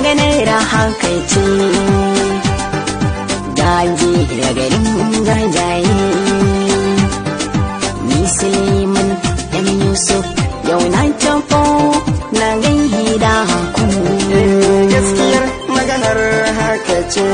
maganar haka ce gaje da garin gajaye ni Suleiman ɗan Yusuf yau na tafo na gaida ku gaskiyar maganar haka ce